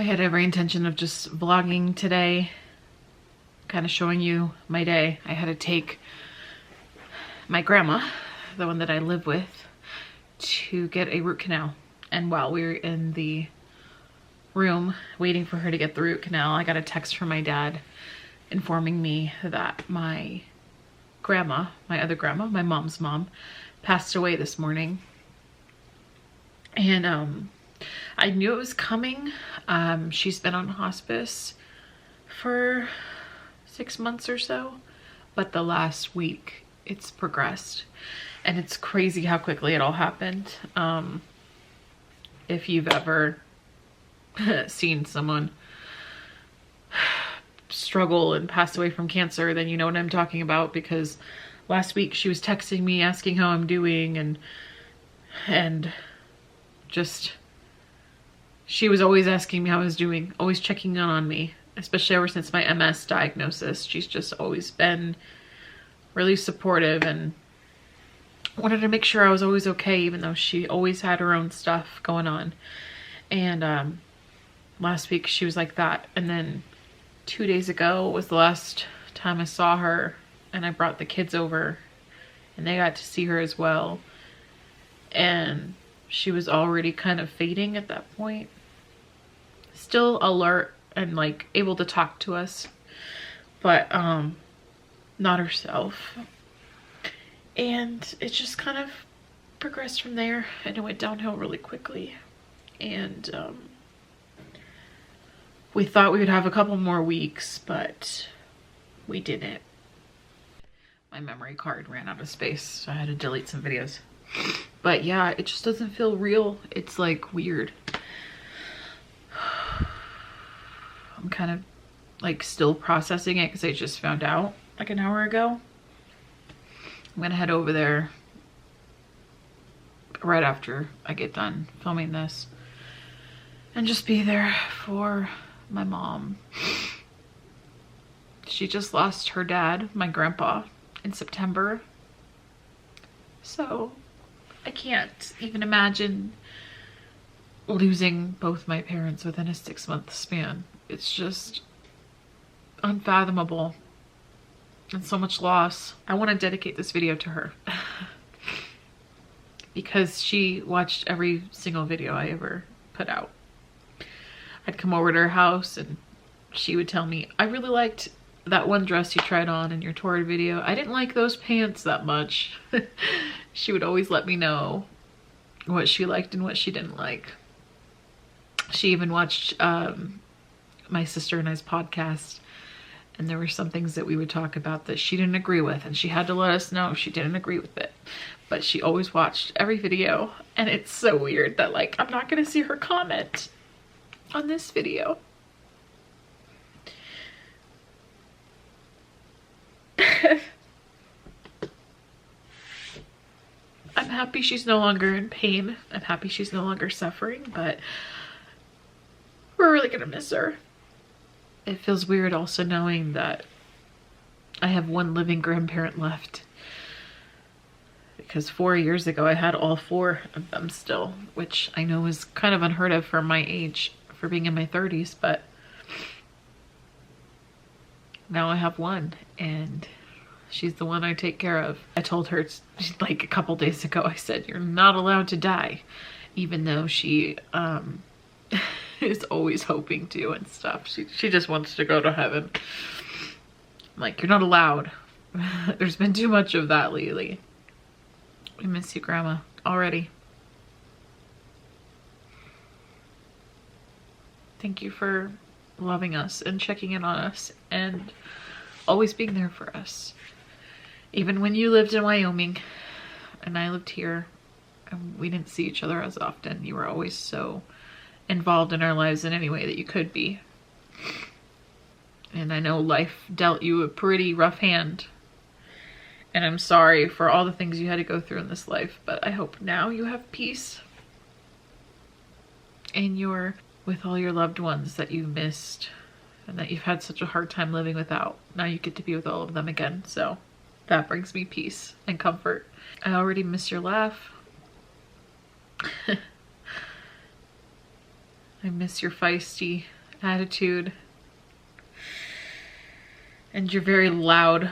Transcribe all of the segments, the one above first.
I had every intention of just vlogging today, kind of showing you my day. I had to take my grandma, the one that I live with, to get a root canal. And while we were in the room waiting for her to get the root canal, I got a text from my dad informing me that my grandma, my other grandma, my mom's mom, passed away this morning. And I knew it was coming. She's been on hospice for 6 months or so, but the last week it's progressed, and it's crazy how quickly it all happened. If you've ever seen someone struggle and pass away from cancer, then you know what I'm talking about, because last week she was texting me asking how I'm doing, and just, she was always asking me how I was doing, always checking in on me, especially ever since my MS diagnosis. She's just always been really supportive and wanted to make sure I was always okay, even though she always had her own stuff going on. And last week she was like that. And then 2 days ago was the last time I saw her, and I brought the kids over and they got to see her as well. And she was already kind of fading at that point. Still alert and like able to talk to us, but not herself. And it just kind of progressed from there, and it went downhill really quickly. And we thought we would have a couple more weeks, but we didn't. My memory card ran out of space, so I had to delete some videos. But yeah, it just doesn't feel real. It's like weird. I'm kind of like still processing it because I just found out like an hour ago. I'm gonna head over there right after I get done filming this and just be there for my mom. She just lost her dad, my grandpa, in September. So I can't even imagine losing both my parents within a 6-month span. It's just unfathomable and so much loss. I want to dedicate this video to her because she watched every single video I ever put out. I'd come over to her house and she would tell me, I really liked that one dress you tried on in your Torrid video. I didn't like those pants that much. She would always let me know what she liked and what she didn't like. She even watched my sister and I's podcast, and there were some things that we would talk about that she didn't agree with, and she had to let us know she didn't agree with it. But she always watched every video, and it's so weird that like I'm not gonna see her comment on this video. I'm happy she's no longer in pain. I'm happy she's no longer suffering, but we're really gonna miss her. It feels weird also knowing that I have one living grandparent left, because 4 years ago I had all 4 of them still, which I know is kind of unheard of for my age, for being in my 30s, but now I have one, and she's the one I take care of. I told her like a couple days ago, I said, you're not allowed to die, even though she is always hoping to and stuff. She just wants to go to heaven. I'm like, you're not allowed. There's been too much of that lately. We miss you, Grandma, already. Thank you for loving us and checking in on us and always being there for us. Even when you lived in Wyoming and I lived here and we didn't see each other as often, you were always so involved in our lives in any way that you could be. And I know life dealt you a pretty rough hand, and I'm sorry for all the things you had to go through in this life, but I hope now you have peace and you're with all your loved ones that you've missed and that you've had such a hard time living without. Now you get to be with all of them again, so that brings me peace and comfort. I already miss your laugh. I miss your feisty attitude and your very loud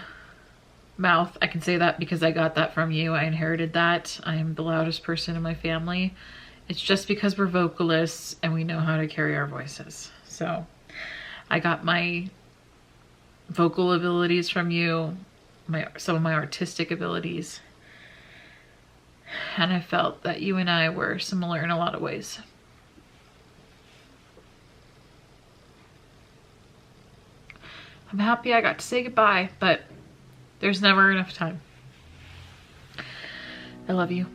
mouth. I can say that because I got that from you. I inherited that. I am the loudest person in my family. It's just because we're vocalists and we know how to carry our voices. So I got my vocal abilities from you, some of my artistic abilities, and I felt that you and I were similar in a lot of ways. I'm happy I got to say goodbye, but there's never enough time. I love you.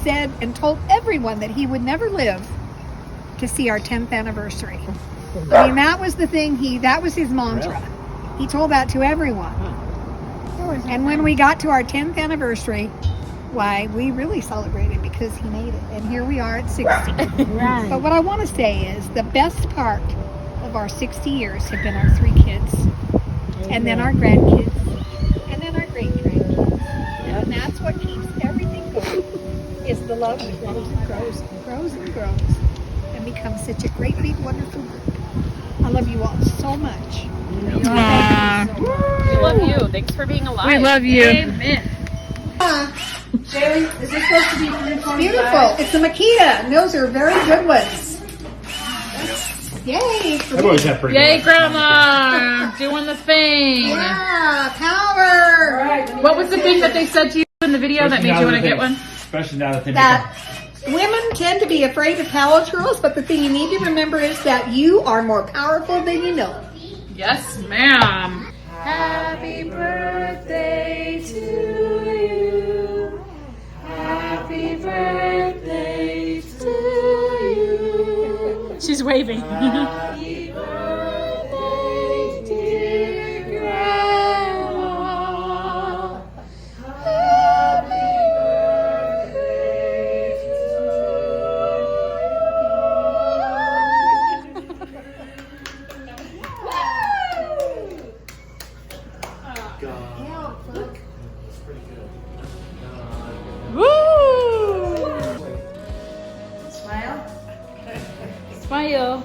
Said and told everyone that he would never live to see our 10th anniversary. I mean, that was the thing, that was his mantra. He told that to everyone. And when we got to our 10th anniversary, why, we really celebrated because he made it. And here we are at 60. Right. But what I want to say is the best part of our 60 years have been our 3 kids, and then our grandkids, and then our great-grandkids. Yep. And that's what keeps everything going. Is the love that grows and grows and grows and grows and becomes such a great, big, wonderful group. I love you all so much. We love you. Thanks for being alive. We love you. Amen. Shaylee, is this supposed to be 325? Beautiful. It's a Makita, and those are very good ones. Yay. I've always had pretty Yay, good Grandma. Doing the thing. Yeah, power. All right, What was the thing that they said to you in the video that made you want to get one? Especially now that they That women tend to be afraid of power tools, but the thing you need to remember is that you are more powerful than you know. Yes, ma'am. Happy birthday to you. Happy birthday to you. She's waving. Happy birthday, dear Grandma. Happy birthday to Woo! Smile. Smile.